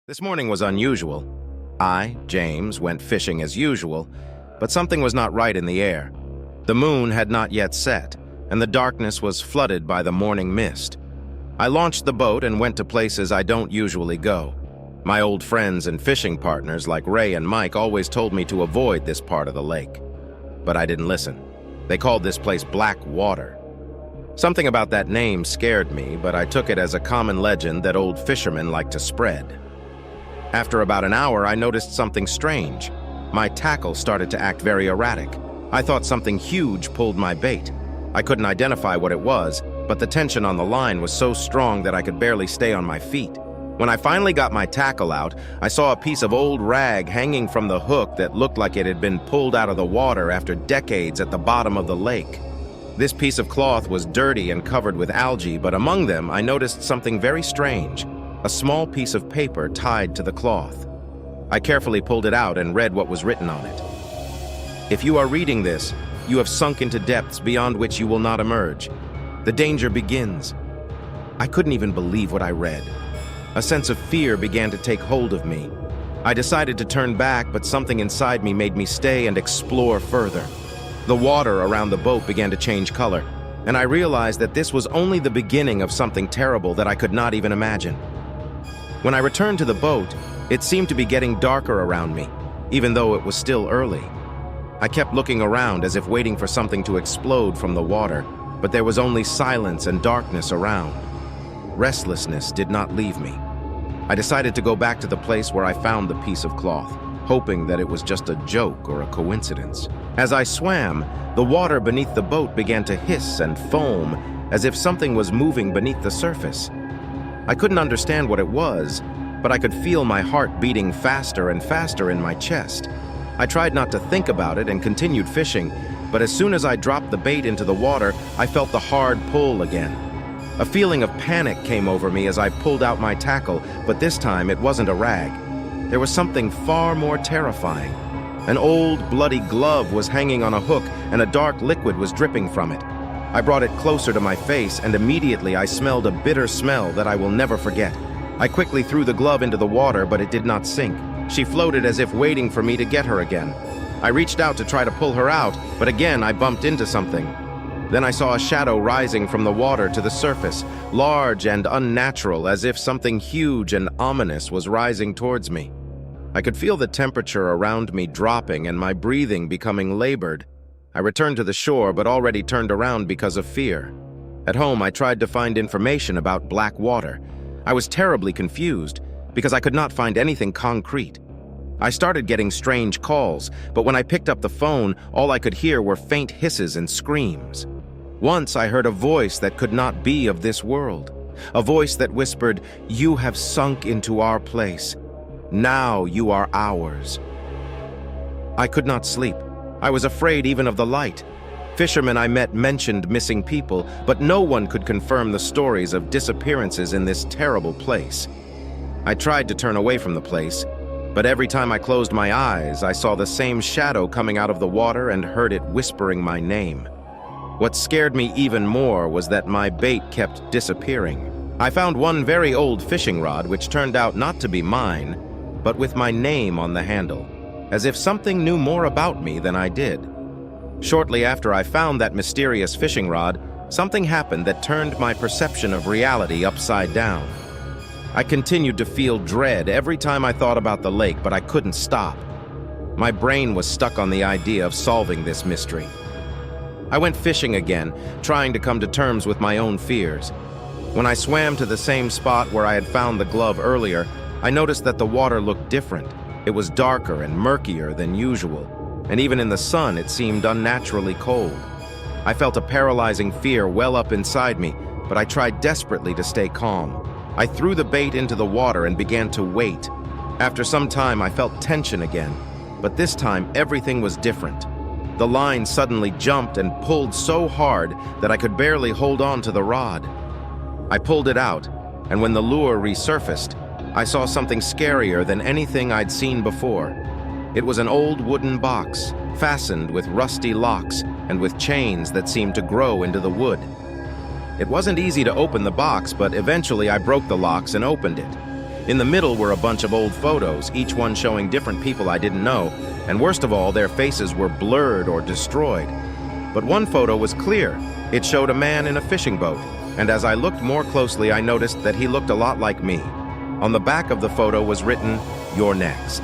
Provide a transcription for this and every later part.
This morning was unusual. I, James, went fishing as usual, but something was not right in the air. The moon had not yet set, and the darkness was flooded by the morning mist. I launched the boat and went to places I don't usually go. My old friends and fishing partners like Ray and Mike always told me to avoid this part of the lake. But I didn't listen. They called this place Black Water. Something about that name scared me, but I took it as a common legend that old fishermen like to spread. After about an hour, I noticed something strange. My tackle started to act very erratic. I thought something huge pulled my bait. I couldn't identify what it was, but the tension on the line was so strong that I could barely stay on my feet. When I finally got my tackle out, I saw a piece of old rag hanging from the hook that looked like it had been pulled out of the water after decades at the bottom of the lake. This piece of cloth was dirty and covered with algae, but among them I noticed something very strange. A small piece of paper tied to the cloth. I carefully pulled it out and read what was written on it. If you are reading this, you have sunk into depths beyond which you will not emerge. The danger begins. I couldn't even believe what I read. A sense of fear began to take hold of me. I decided to turn back, but something inside me made me stay and explore further. The water around the boat began to change color, and I realized that this was only the beginning of something terrible that I could not even imagine. When I returned to the boat, it seemed to be getting darker around me, even though it was still early. I kept looking around as if waiting for something to explode from the water, but there was only silence and darkness around. Restlessness did not leave me. I decided to go back to the place where I found the piece of cloth, hoping that it was just a joke or a coincidence. As I swam, the water beneath the boat began to hiss and foam, as if something was moving beneath the surface. I couldn't understand what it was, but I could feel my heart beating faster and faster in my chest. I tried not to think about it and continued fishing, but as soon as I dropped the bait into the water, I felt the hard pull again. A feeling of panic came over me as I pulled out my tackle, but this time it wasn't a rag. There was something far more terrifying. An old, bloody glove was hanging on a hook, and a dark liquid was dripping from it. I brought it closer to my face, and immediately I smelled a bitter smell that I will never forget. I quickly threw the glove into the water, but it did not sink. She floated as if waiting for me to get her again. I reached out to try to pull her out, but again I bumped into something. Then I saw a shadow rising from the water to the surface, large and unnatural, as if something huge and ominous was rising towards me. I could feel the temperature around me dropping and my breathing becoming labored. I returned to the shore, but already turned around because of fear. At home, I tried to find information about Black Water. I was terribly confused because I could not find anything concrete. I started getting strange calls, but when I picked up the phone, all I could hear were faint hisses and screams. Once I heard a voice that could not be of this world. A voice that whispered, "You have sunk into our place. Now you are ours." I could not sleep. I was afraid even of the light. Fishermen I met mentioned missing people, but no one could confirm the stories of disappearances in this terrible place. I tried to turn away from the place, but every time I closed my eyes, I saw the same shadow coming out of the water and heard it whispering my name. What scared me even more was that my bait kept disappearing. I found one very old fishing rod which turned out not to be mine, but with my name on the handle, as if something knew more about me than I did. Shortly after I found that mysterious fishing rod, something happened that turned my perception of reality upside down. I continued to feel dread every time I thought about the lake, but I couldn't stop. My brain was stuck on the idea of solving this mystery. I went fishing again, trying to come to terms with my own fears. When I swam to the same spot where I had found the glove earlier, I noticed that the water looked different. It was darker and murkier than usual, and even in the sun it seemed unnaturally cold. I felt a paralyzing fear well up inside me, but I tried desperately to stay calm. I threw the bait into the water and began to wait. After some time, I felt tension again, but this time everything was different. The line suddenly jumped and pulled so hard that I could barely hold on to the rod. I pulled it out, and when the lure resurfaced, I saw something scarier than anything I'd seen before. It was an old wooden box, fastened with rusty locks and with chains that seemed to grow into the wood. It wasn't easy to open the box, but eventually I broke the locks and opened it. In the middle were a bunch of old photos, each one showing different people I didn't know, and worst of all, their faces were blurred or destroyed. But one photo was clear. It showed a man in a fishing boat, and as I looked more closely, I noticed that he looked a lot like me. On the back of the photo was written, "You're next."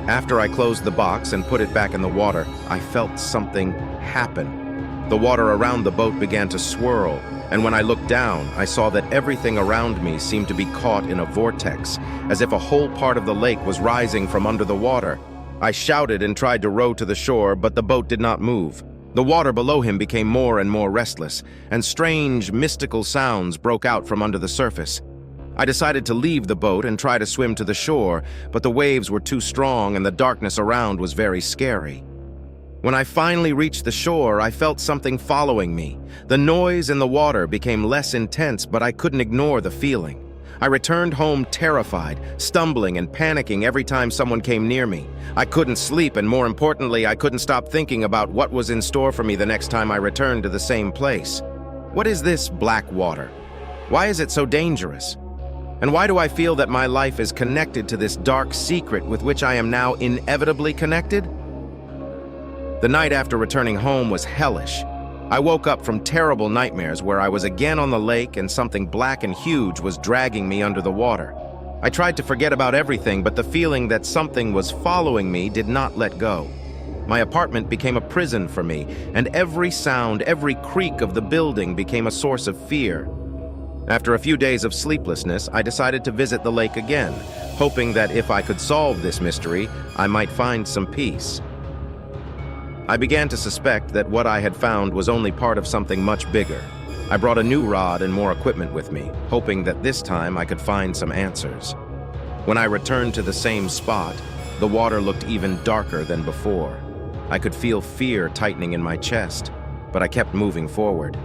After I closed the box and put it back in the water, I felt something happen. The water around the boat began to swirl, and when I looked down, I saw that everything around me seemed to be caught in a vortex, as if a whole part of the lake was rising from under the water. I shouted and tried to row to the shore, but the boat did not move. The water below him became more and more restless, and strange, mystical sounds broke out from under the surface. I decided to leave the boat and try to swim to the shore, but the waves were too strong and the darkness around was very scary. When I finally reached the shore, I felt something following me. The noise in the water became less intense, but I couldn't ignore the feeling. I returned home terrified, stumbling and panicking every time someone came near me. I couldn't sleep, and more importantly, I couldn't stop thinking about what was in store for me the next time I returned to the same place. What is this black water? Why is it so dangerous? And why do I feel that my life is connected to this dark secret with which I am now inevitably connected? The night after returning home was hellish. I woke up from terrible nightmares where I was again on the lake and something black and huge was dragging me under the water. I tried to forget about everything, but the feeling that something was following me did not let go. My apartment became a prison for me, and every sound, every creak of the building became a source of fear. After a few days of sleeplessness, I decided to visit the lake again, hoping that if I could solve this mystery, I might find some peace. I began to suspect that what I had found was only part of something much bigger. I brought a new rod and more equipment with me, hoping that this time I could find some answers. When I returned to the same spot, the water looked even darker than before. I could feel fear tightening in my chest, but I kept moving forward.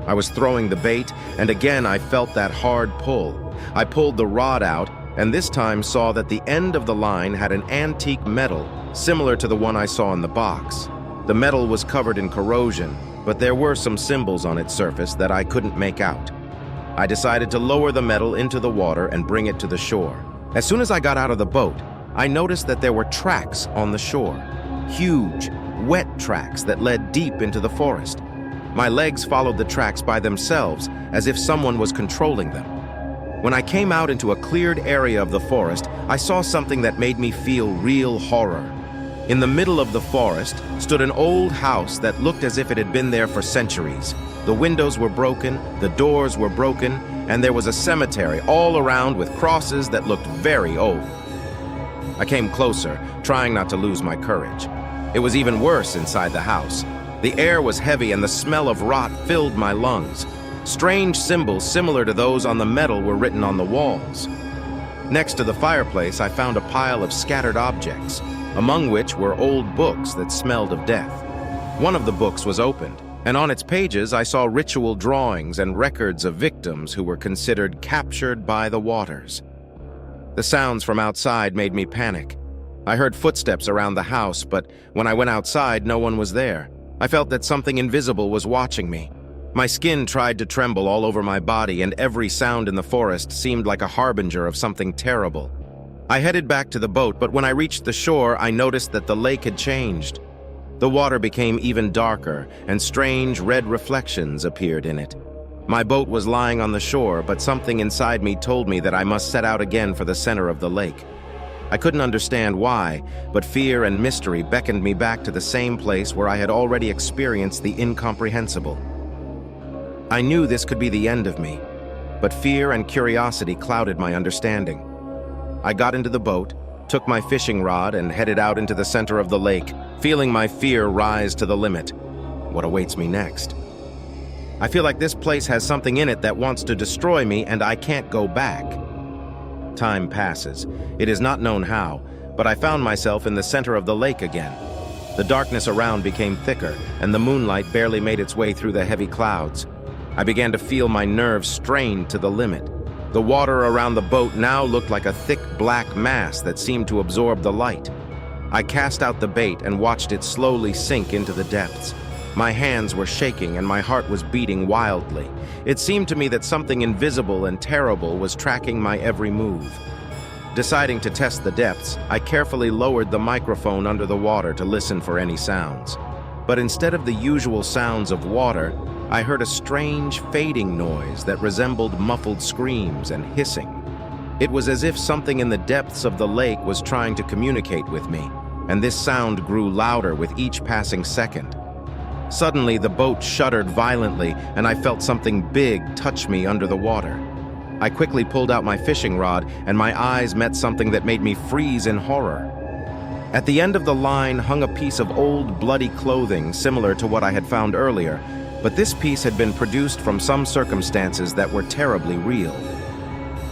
I was throwing the bait, and again I felt that hard pull. I pulled the rod out, and this time saw that the end of the line had an antique metal, similar to the one I saw in the box. The metal was covered in corrosion, but there were some symbols on its surface that I couldn't make out. I decided to lower the metal into the water and bring it to the shore. As soon as I got out of the boat, I noticed that there were tracks on the shore. Huge, wet tracks that led deep into the forest. My legs followed the tracks by themselves, as if someone was controlling them. When I came out into a cleared area of the forest, I saw something that made me feel real horror. In the middle of the forest stood an old house that looked as if it had been there for centuries. The windows were broken, the doors were broken, and there was a cemetery all around with crosses that looked very old. I came closer, trying not to lose my courage. It was even worse inside the house. The air was heavy and the smell of rot filled my lungs. Strange symbols similar to those on the metal were written on the walls. Next to the fireplace, I found a pile of scattered objects, among which were old books that smelled of death. One of the books was opened, and on its pages I saw ritual drawings and records of victims who were considered captured by the waters. The sounds from outside made me panic. I heard footsteps around the house, but when I went outside, no one was there. I felt that something invisible was watching me. My skin tried to tremble all over my body, and every sound in the forest seemed like a harbinger of something terrible. I headed back to the boat, but when I reached the shore, I noticed that the lake had changed. The water became even darker, and strange red reflections appeared in it. My boat was lying on the shore, but something inside me told me that I must set out again for the center of the lake. I couldn't understand why, but fear and mystery beckoned me back to the same place where I had already experienced the incomprehensible. I knew this could be the end of me, but fear and curiosity clouded my understanding. I got into the boat, took my fishing rod, and headed out into the center of the lake, feeling my fear rise to the limit. What awaits me next? I feel like this place has something in it that wants to destroy me, and I can't go back. Time passes. It is not known how, but I found myself in the center of the lake again. The darkness around became thicker, and the moonlight barely made its way through the heavy clouds. I began to feel my nerves strained to the limit. The water around the boat now looked like a thick black mass that seemed to absorb the light. I cast out the bait and watched it slowly sink into the depths. My hands were shaking and my heart was beating wildly. It seemed to me that something invisible and terrible was tracking my every move. Deciding to test the depths, I carefully lowered the microphone under the water to listen for any sounds. But instead of the usual sounds of water, I heard a strange, fading noise that resembled muffled screams and hissing. It was as if something in the depths of the lake was trying to communicate with me, and this sound grew louder with each passing second. Suddenly, the boat shuddered violently, and I felt something big touch me under the water. I quickly pulled out my fishing rod, and my eyes met something that made me freeze in horror. At the end of the line hung a piece of old, bloody clothing similar to what I had found earlier, but this piece had been produced from some circumstances that were terribly real.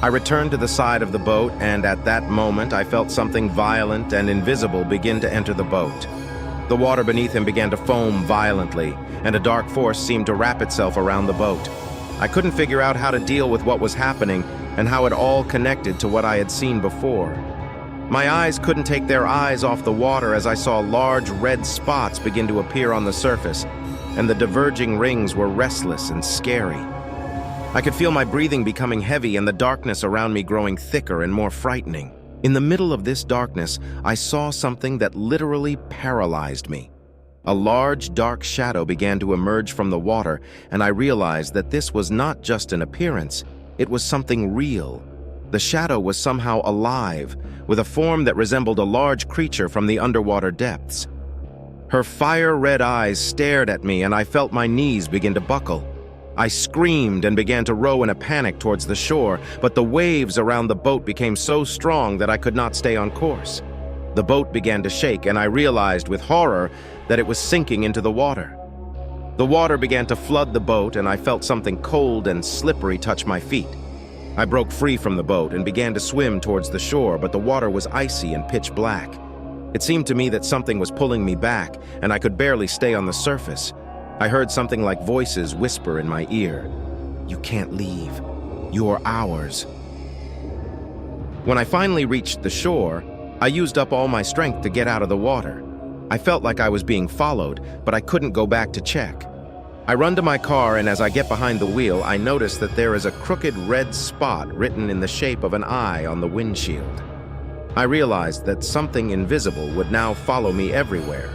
I returned to the side of the boat, and at that moment I felt something violent and invisible begin to enter the boat. The water beneath him began to foam violently, and a dark force seemed to wrap itself around the boat. I couldn't figure out how to deal with what was happening and how it all connected to what I had seen before. My eyes couldn't take their eyes off the water as I saw large red spots begin to appear on the surface, and the diverging rings were restless and scary. I could feel my breathing becoming heavy and the darkness around me growing thicker and more frightening. In the middle of this darkness, I saw something that literally paralyzed me. A large, dark shadow began to emerge from the water, and I realized that this was not just an appearance, it was something real. The shadow was somehow alive, with a form that resembled a large creature from the underwater depths. Her fire-red eyes stared at me, and I felt my knees begin to buckle. I screamed and began to row in a panic towards the shore, but the waves around the boat became so strong that I could not stay on course. The boat began to shake, and I realized with horror that it was sinking into the water. The water began to flood the boat, and I felt something cold and slippery touch my feet. I broke free from the boat and began to swim towards the shore, but the water was icy and pitch black. It seemed to me that something was pulling me back, and I could barely stay on the surface. I heard something like voices whisper in my ear. "You can't leave. You're ours." When I finally reached the shore, I used up all my strength to get out of the water. I felt like I was being followed, but I couldn't go back to check. I run to my car, and as I get behind the wheel, I notice that there is a crooked red spot written in the shape of an eye on the windshield. I realized that something invisible would now follow me everywhere.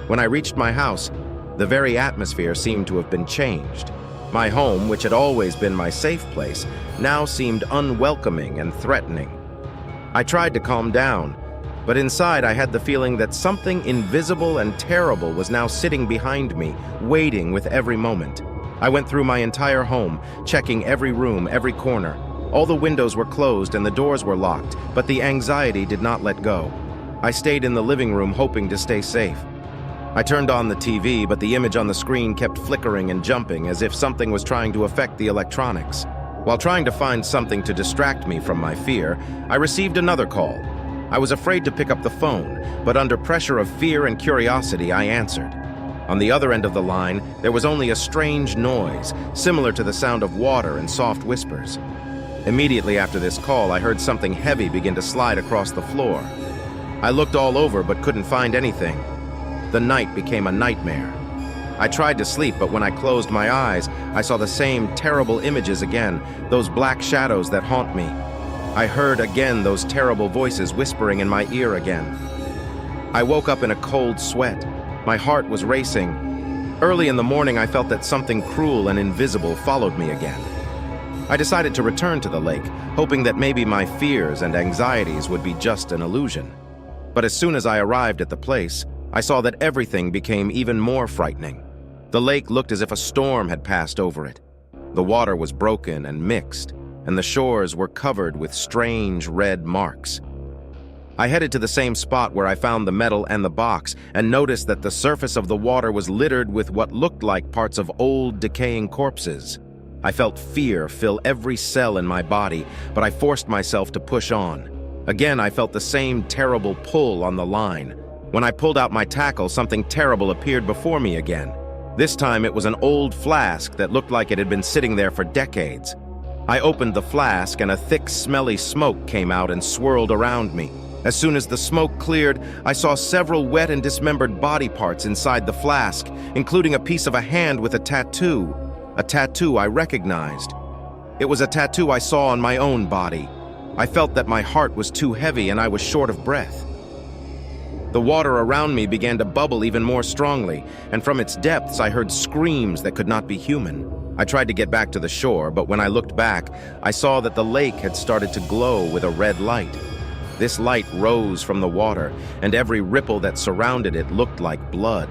When I reached my house, the very atmosphere seemed to have been changed. My home, which had always been my safe place, now seemed unwelcoming and threatening. I tried to calm down, but inside I had the feeling that something invisible and terrible was now sitting behind me, waiting with every moment. I went through my entire home, checking every room, every corner. All the windows were closed and the doors were locked, but the anxiety did not let go. I stayed in the living room hoping to stay safe. I turned on the TV, but the image on the screen kept flickering and jumping as if something was trying to affect the electronics. While trying to find something to distract me from my fear, I received another call. I was afraid to pick up the phone, but under pressure of fear and curiosity, I answered. On the other end of the line, there was only a strange noise, similar to the sound of water and soft whispers. Immediately after this call, I heard something heavy begin to slide across the floor. I looked all over but couldn't find anything. The night became a nightmare. I tried to sleep, but when I closed my eyes, I saw the same terrible images again, those black shadows that haunt me. I heard again those terrible voices whispering in my ear again. I woke up in a cold sweat. My heart was racing. Early in the morning, I felt that something cruel and invisible followed me again. I decided to return to the lake, hoping that maybe my fears and anxieties would be just an illusion. But as soon as I arrived at the place, I saw that everything became even more frightening. The lake looked as if a storm had passed over it. The water was broken and mixed, and the shores were covered with strange red marks. I headed to the same spot where I found the metal and the box and noticed that the surface of the water was littered with what looked like parts of old, decaying corpses. I felt fear fill every cell in my body, but I forced myself to push on. Again, I felt the same terrible pull on the line. When I pulled out my tackle, something terrible appeared before me again. This time it was an old flask that looked like it had been sitting there for decades. I opened the flask and a thick, smelly smoke came out and swirled around me. As soon as the smoke cleared, I saw several wet and dismembered body parts inside the flask, including a piece of a hand with a tattoo I recognized. It was a tattoo I saw on my own body. I felt that my heart was too heavy and I was short of breath. The water around me began to bubble even more strongly, and from its depths I heard screams that could not be human. I tried to get back to the shore, but when I looked back, I saw that the lake had started to glow with a red light. This light rose from the water, and every ripple that surrounded it looked like blood.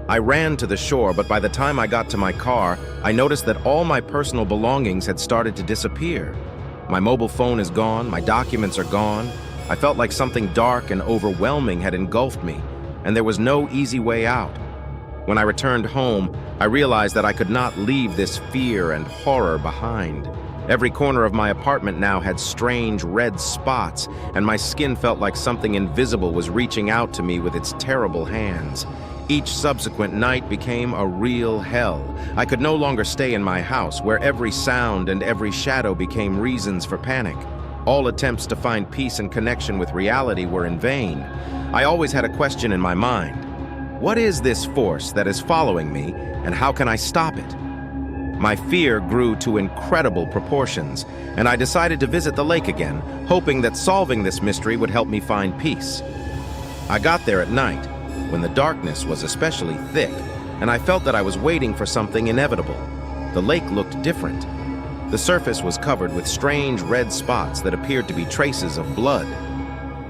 I ran to the shore, but by the time I got to my car, I noticed that all my personal belongings had started to disappear. My mobile phone is gone, my documents are gone. I felt like something dark and overwhelming had engulfed me, and there was no easy way out. When I returned home, I realized that I could not leave this fear and horror behind. Every corner of my apartment now had strange red spots, and my skin felt like something invisible was reaching out to me with its terrible hands. Each subsequent night became a real hell. I could no longer stay in my house, where every sound and every shadow became reasons for panic. All attempts to find peace and connection with reality were in vain. I always had a question in my mind. What is this force that is following me, and how can I stop it? My fear grew to incredible proportions, and I decided to visit the lake again, hoping that solving this mystery would help me find peace. I got there at night, when the darkness was especially thick, and I felt that I was waiting for something inevitable. The lake looked different. The surface was covered with strange red spots that appeared to be traces of blood.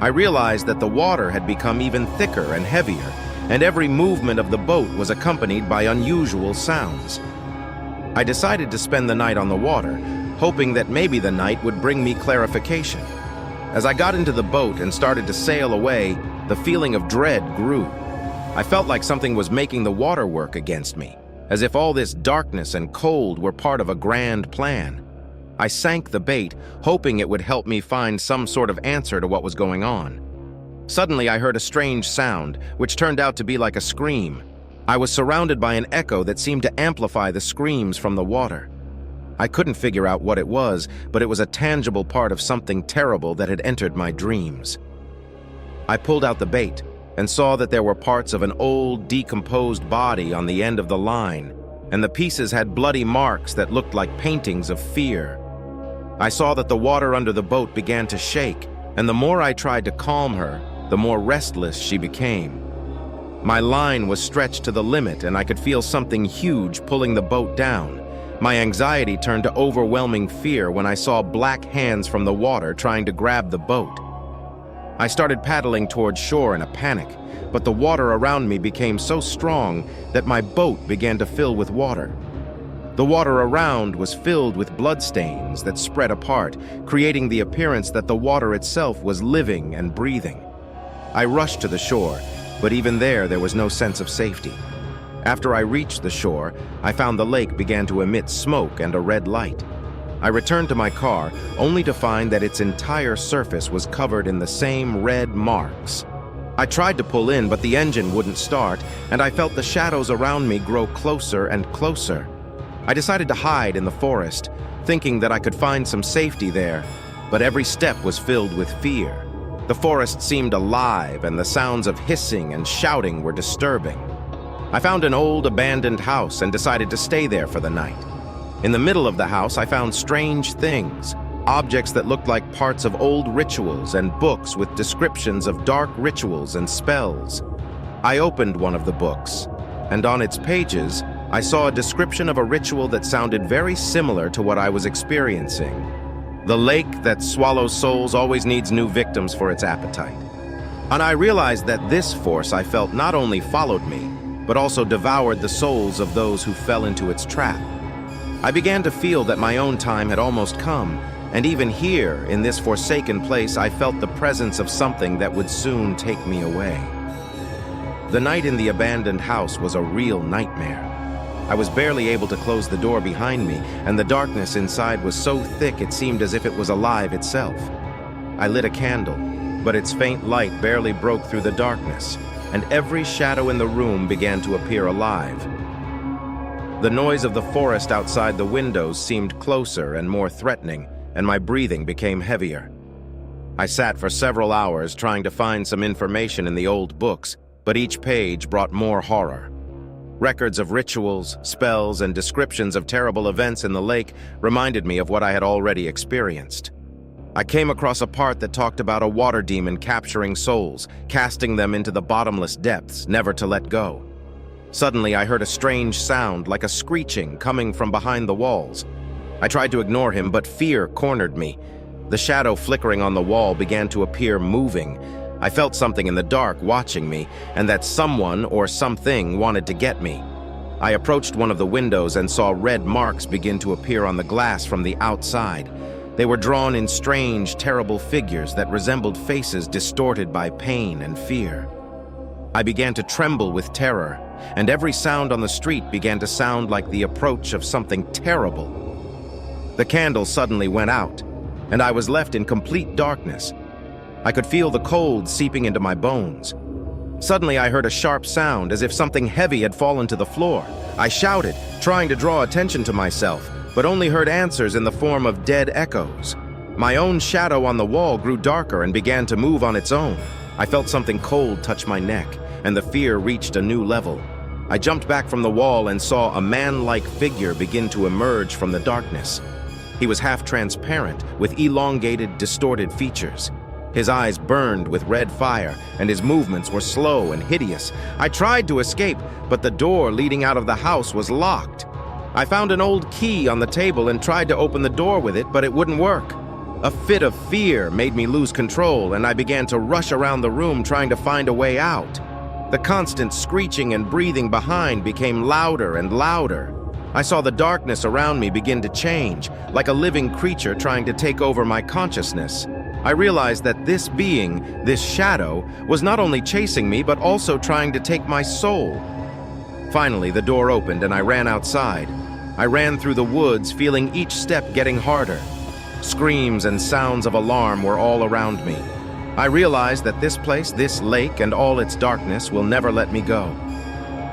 I realized that the water had become even thicker and heavier, and every movement of the boat was accompanied by unusual sounds. I decided to spend the night on the water, hoping that maybe the night would bring me clarification. As I got into the boat and started to sail away, the feeling of dread grew. I felt like something was making the water work against me, as if all this darkness and cold were part of a grand plan. I sank the bait, hoping it would help me find some sort of answer to what was going on. Suddenly, I heard a strange sound, which turned out to be like a scream. I was surrounded by an echo that seemed to amplify the screams from the water. I couldn't figure out what it was, but it was a tangible part of something terrible that had entered my dreams. I pulled out the bait and saw that there were parts of an old, decomposed body on the end of the line, and the pieces had bloody marks that looked like paintings of fear. I saw that the water under the boat began to shake, and the more I tried to calm her, the more restless she became. My line was stretched to the limit, and I could feel something huge pulling the boat down. My anxiety turned to overwhelming fear when I saw black hands from the water trying to grab the boat. I started paddling towards shore in a panic, but the water around me became so strong that my boat began to fill with water. The water around was filled with bloodstains that spread apart, creating the appearance that the water itself was living and breathing. I rushed to the shore, but even there was no sense of safety. After I reached the shore, I found the lake began to emit smoke and a red light. I returned to my car, only to find that its entire surface was covered in the same red marks. I tried to pull in, but the engine wouldn't start, and I felt the shadows around me grow closer and closer. I decided to hide in the forest, thinking that I could find some safety there, but every step was filled with fear. The forest seemed alive, and the sounds of hissing and shouting were disturbing. I found an old abandoned house and decided to stay there for the night. In the middle of the house, I found strange things, objects that looked like parts of old rituals and books with descriptions of dark rituals and spells. I opened one of the books, and on its pages, I saw a description of a ritual that sounded very similar to what I was experiencing. The lake that swallows souls always needs new victims for its appetite. And I realized that this force I felt not only followed me, but also devoured the souls of those who fell into its trap. I began to feel that my own time had almost come, and even here, in this forsaken place, I felt the presence of something that would soon take me away. The night in the abandoned house was a real nightmare. I was barely able to close the door behind me, and the darkness inside was so thick it seemed as if it was alive itself. I lit a candle, but its faint light barely broke through the darkness, and every shadow in the room began to appear alive. The noise of the forest outside the windows seemed closer and more threatening, and my breathing became heavier. I sat for several hours trying to find some information in the old books, but each page brought more horror. Records of rituals, spells, and descriptions of terrible events in the lake reminded me of what I had already experienced. I came across a part that talked about a water demon capturing souls, casting them into the bottomless depths, never to let go. Suddenly, I heard a strange sound, like a screeching, coming from behind the walls. I tried to ignore him, but fear cornered me. The shadow flickering on the wall began to appear moving. I felt something in the dark watching me, and that someone or something wanted to get me. I approached one of the windows and saw red marks begin to appear on the glass from the outside. They were drawn in strange, terrible figures that resembled faces distorted by pain and fear. I began to tremble with terror, and every sound on the street began to sound like the approach of something terrible. The candle suddenly went out, and I was left in complete darkness. I could feel the cold seeping into my bones. Suddenly, I heard a sharp sound, as if something heavy had fallen to the floor. I shouted, trying to draw attention to myself, but only heard answers in the form of dead echoes. My own shadow on the wall grew darker and began to move on its own. I felt something cold touch my neck, and the fear reached a new level. I jumped back from the wall and saw a man-like figure begin to emerge from the darkness. He was half-transparent, with elongated, distorted features. His eyes burned with red fire, and his movements were slow and hideous. I tried to escape, but the door leading out of the house was locked. I found an old key on the table and tried to open the door with it, but it wouldn't work. A fit of fear made me lose control, and I began to rush around the room trying to find a way out. The constant screeching and breathing behind became louder and louder. I saw the darkness around me begin to change, like a living creature trying to take over my consciousness. I realized that this being, this shadow, was not only chasing me, but also trying to take my soul. Finally, the door opened and I ran outside. I ran through the woods, feeling each step getting harder. Screams and sounds of alarm were all around me. I realized that this place, this lake, and all its darkness will never let me go.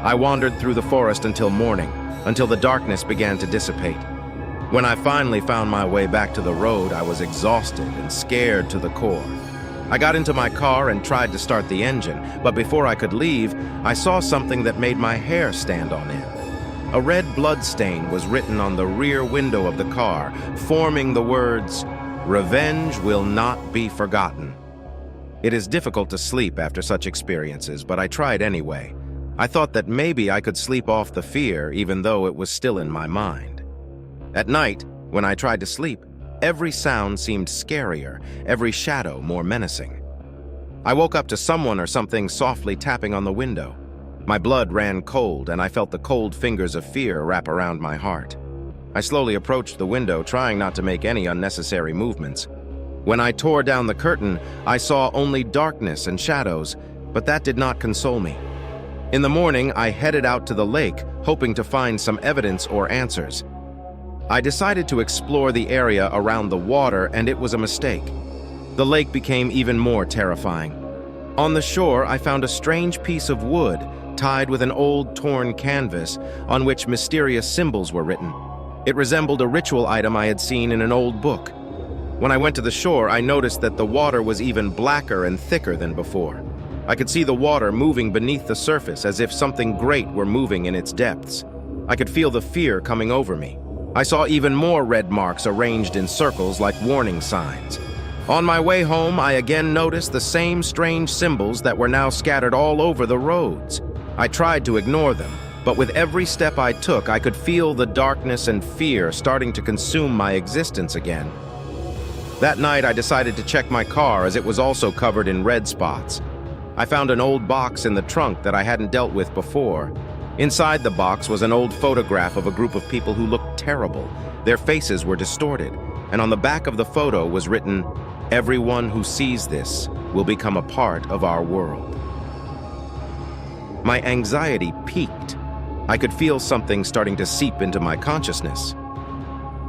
I wandered through the forest until morning, until the darkness began to dissipate. When I finally found my way back to the road, I was exhausted and scared to the core. I got into my car and tried to start the engine, but before I could leave, I saw something that made my hair stand on end. A red blood stain was written on the rear window of the car, forming the words, "Revenge will not be forgotten." It is difficult to sleep after such experiences, but I tried anyway. I thought that maybe I could sleep off the fear even though it was still in my mind. At night, when I tried to sleep, every sound seemed scarier, every shadow more menacing. I woke up to someone or something softly tapping on the window. My blood ran cold, and I felt the cold fingers of fear wrap around my heart. I slowly approached the window, trying not to make any unnecessary movements. When I tore down the curtain, I saw only darkness and shadows, but that did not console me. In the morning, I headed out to the lake, hoping to find some evidence or answers. I decided to explore the area around the water, and it was a mistake. The lake became even more terrifying. On the shore, I found a strange piece of wood tied with an old torn canvas on which mysterious symbols were written. It resembled a ritual item I had seen in an old book. When I went to the shore, I noticed that the water was even blacker and thicker than before. I could see the water moving beneath the surface as if something great were moving in its depths. I could feel the fear coming over me. I saw even more red marks arranged in circles like warning signs. On my way home, I again noticed the same strange symbols that were now scattered all over the roads. I tried to ignore them, but with every step I took, I could feel the darkness and fear starting to consume my existence again. That night, I decided to check my car as it was also covered in red spots. I found an old box in the trunk that I hadn't dealt with before. Inside the box was an old photograph of a group of people who looked terrible. Their faces were distorted, and on the back of the photo was written, "Everyone who sees this will become a part of our world." My anxiety peaked. I could feel something starting to seep into my consciousness.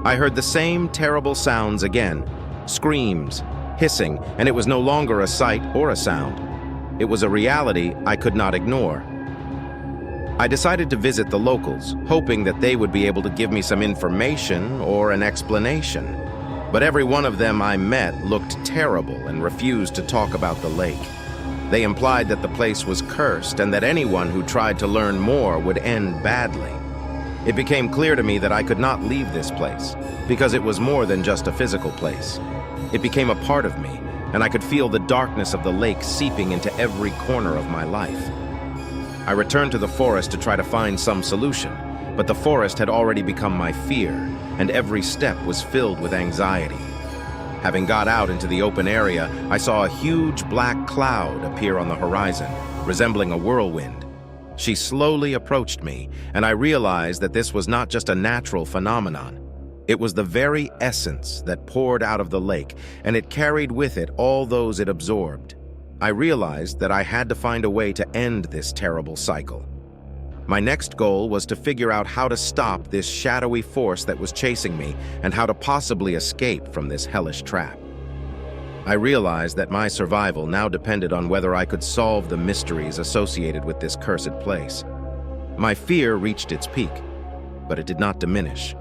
I heard the same terrible sounds again, screams, hissing, and it was no longer a sight or a sound. It was a reality I could not ignore. I decided to visit the locals, hoping that they would be able to give me some information or an explanation. But every one of them I met looked terrible and refused to talk about the lake. They implied that the place was cursed and that anyone who tried to learn more would end badly. It became clear to me that I could not leave this place, because it was more than just a physical place. It became a part of me, and I could feel the darkness of the lake seeping into every corner of my life. I returned to the forest to try to find some solution, but the forest had already become my fear, and every step was filled with anxiety. Having got out into the open area, I saw a huge black cloud appear on the horizon, resembling a whirlwind. She slowly approached me, and I realized that this was not just a natural phenomenon. It was the very essence that poured out of the lake, and it carried with it all those it absorbed. I realized that I had to find a way to end this terrible cycle. My next goal was to figure out how to stop this shadowy force that was chasing me and how to possibly escape from this hellish trap. I realized that my survival now depended on whether I could solve the mysteries associated with this cursed place. My fear reached its peak, but it did not diminish.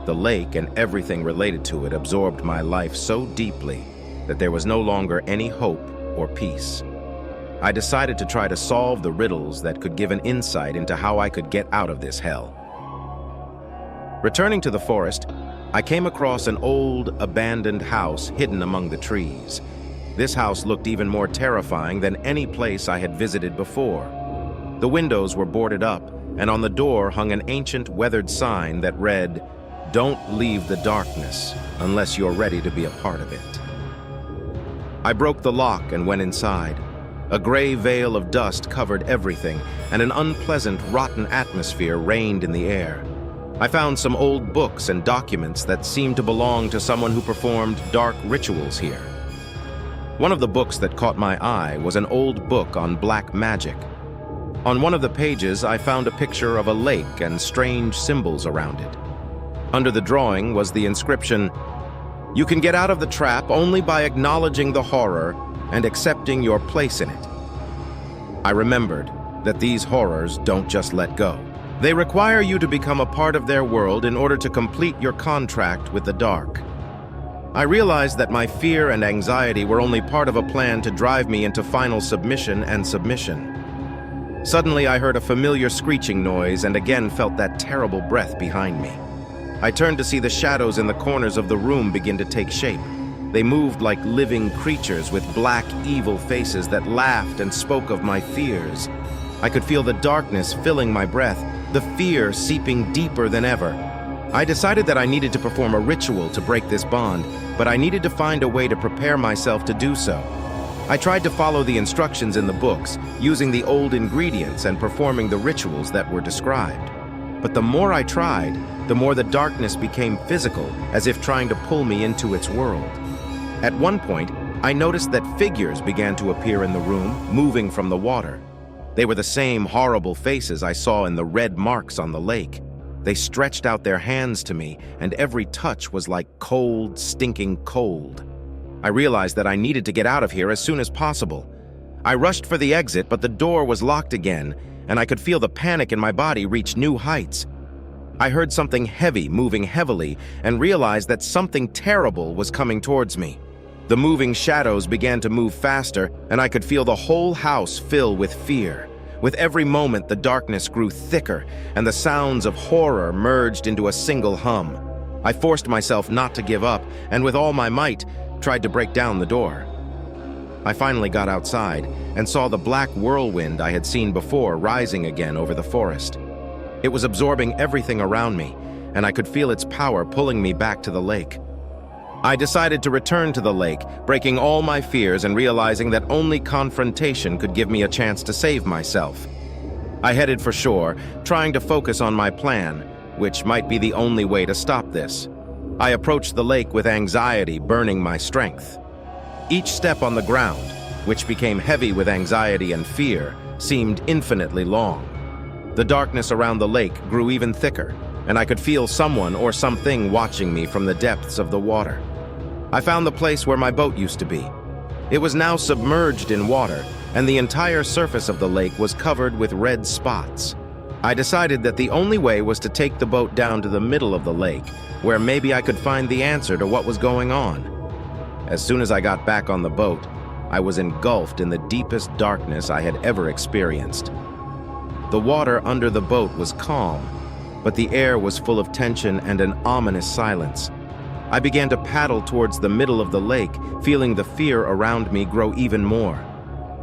The lake and everything related to it absorbed my life so deeply that there was no longer any hope or peace. I decided to try to solve the riddles that could give an insight into how I could get out of this hell. Returning to the forest, I came across an old, abandoned house hidden among the trees. This house looked even more terrifying than any place I had visited before. The windows were boarded up, and on the door hung an ancient, weathered sign that read, "Don't leave the darkness unless you're ready to be a part of it." I broke the lock and went inside. A gray veil of dust covered everything, and an unpleasant, rotten atmosphere reigned in the air. I found some old books and documents that seemed to belong to someone who performed dark rituals here. One of the books that caught my eye was an old book on black magic. On one of the pages, I found a picture of a lake and strange symbols around it. Under the drawing was the inscription, "You can get out of the trap only by acknowledging the horror and accepting your place in it." I remembered that these horrors don't just let go. They require you to become a part of their world in order to complete your contract with the dark. I realized that my fear and anxiety were only part of a plan to drive me into final submission and submission. Suddenly, I heard a familiar screeching noise and again felt that terrible breath behind me. I turned to see the shadows in the corners of the room begin to take shape. They moved like living creatures with black, evil faces that laughed and spoke of my fears. I could feel the darkness filling my breath, the fear seeping deeper than ever. I decided that I needed to perform a ritual to break this bond, but I needed to find a way to prepare myself to do so. I tried to follow the instructions in the books, using the old ingredients and performing the rituals that were described. But the more I tried, the more the darkness became physical, as if trying to pull me into its world. At one point, I noticed that figures began to appear in the room, moving from the water. They were the same horrible faces I saw in the red marks on the lake. They stretched out their hands to me, and every touch was like cold, stinking cold. I realized that I needed to get out of here as soon as possible. I rushed for the exit, but the door was locked again, and I could feel the panic in my body reach new heights. I heard something heavy moving heavily and realized that something terrible was coming towards me. The moving shadows began to move faster, and I could feel the whole house fill with fear. With every moment, the darkness grew thicker, and the sounds of horror merged into a single hum. I forced myself not to give up, and with all my might, tried to break down the door. I finally got outside and saw the black whirlwind I had seen before rising again over the forest. It was absorbing everything around me, and I could feel its power pulling me back to the lake. I decided to return to the lake, breaking all my fears and realizing that only confrontation could give me a chance to save myself. I headed for shore, trying to focus on my plan, which might be the only way to stop this. I approached the lake with anxiety burning my strength. Each step on the ground, which became heavy with anxiety and fear, seemed infinitely long. The darkness around the lake grew even thicker, and I could feel someone or something watching me from the depths of the water. I found the place where my boat used to be. It was now submerged in water, and the entire surface of the lake was covered with red spots. I decided that the only way was to take the boat down to the middle of the lake, where maybe I could find the answer to what was going on. As soon as I got back on the boat, I was engulfed in the deepest darkness I had ever experienced. The water under the boat was calm, but the air was full of tension and an ominous silence. I began to paddle towards the middle of the lake, feeling the fear around me grow even more.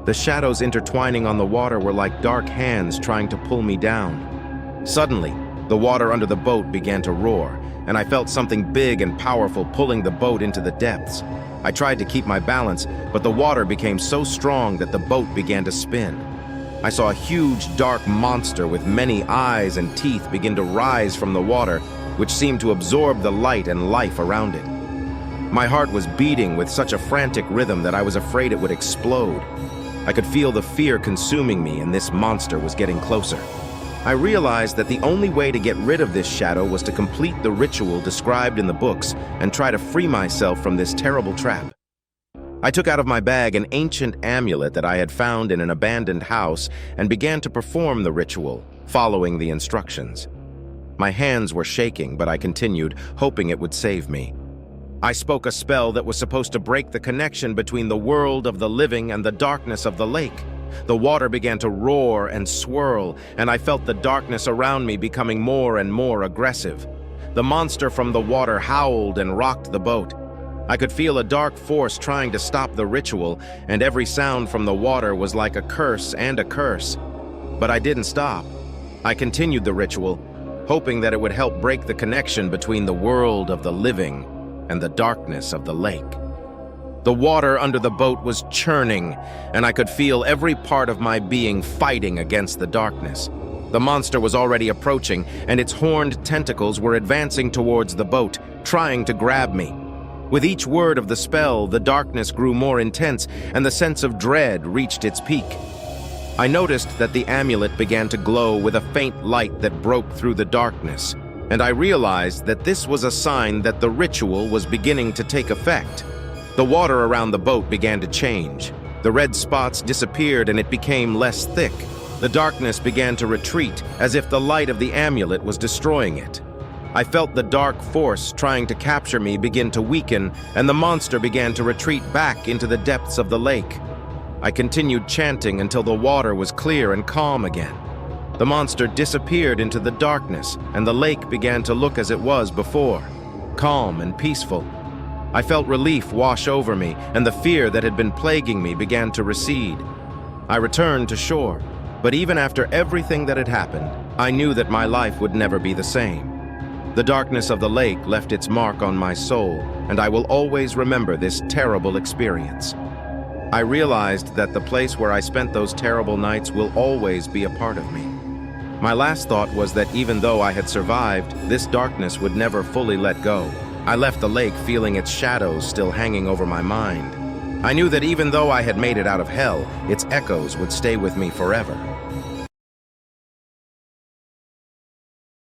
The shadows intertwining on the water were like dark hands trying to pull me down. Suddenly, the water under the boat began to roar, and I felt something big and powerful pulling the boat into the depths. I tried to keep my balance, but the water became so strong that the boat began to spin. I saw a huge, dark monster with many eyes and teeth begin to rise from the water, which seemed to absorb the light and life around it. My heart was beating with such a frantic rhythm that I was afraid it would explode. I could feel the fear consuming me, and this monster was getting closer. I realized that the only way to get rid of this shadow was to complete the ritual described in the books and try to free myself from this terrible trap. I took out of my bag an ancient amulet that I had found in an abandoned house and began to perform the ritual, following the instructions. My hands were shaking, but I continued, hoping it would save me. I spoke a spell that was supposed to break the connection between the world of the living and the darkness of the lake. The water began to roar and swirl, and I felt the darkness around me becoming more and more aggressive. The monster from the water howled and rocked the boat. I could feel a dark force trying to stop the ritual, and every sound from the water was like a curse and a curse. But I didn't stop. I continued the ritual, hoping that it would help break the connection between the world of the living and the darkness of the lake. The water under the boat was churning, and I could feel every part of my being fighting against the darkness. The monster was already approaching, and its horned tentacles were advancing towards the boat, trying to grab me. With each word of the spell, the darkness grew more intense, and the sense of dread reached its peak. I noticed that the amulet began to glow with a faint light that broke through the darkness, and I realized that this was a sign that the ritual was beginning to take effect. The water around the boat began to change. The red spots disappeared and it became less thick. The darkness began to retreat, as if the light of the amulet was destroying it. I felt the dark force trying to capture me begin to weaken, and the monster began to retreat back into the depths of the lake. I continued chanting until the water was clear and calm again. The monster disappeared into the darkness, and the lake began to look as it was before, calm and peaceful. I felt relief wash over me, and the fear that had been plaguing me began to recede. I returned to shore, but even after everything that had happened, I knew that my life would never be the same. The darkness of the lake left its mark on my soul, and I will always remember this terrible experience. I realized that the place where I spent those terrible nights will always be a part of me. My last thought was that even though I had survived, this darkness would never fully let go. I left the lake feeling its shadows still hanging over my mind. I knew that even though I had made it out of hell, its echoes would stay with me forever.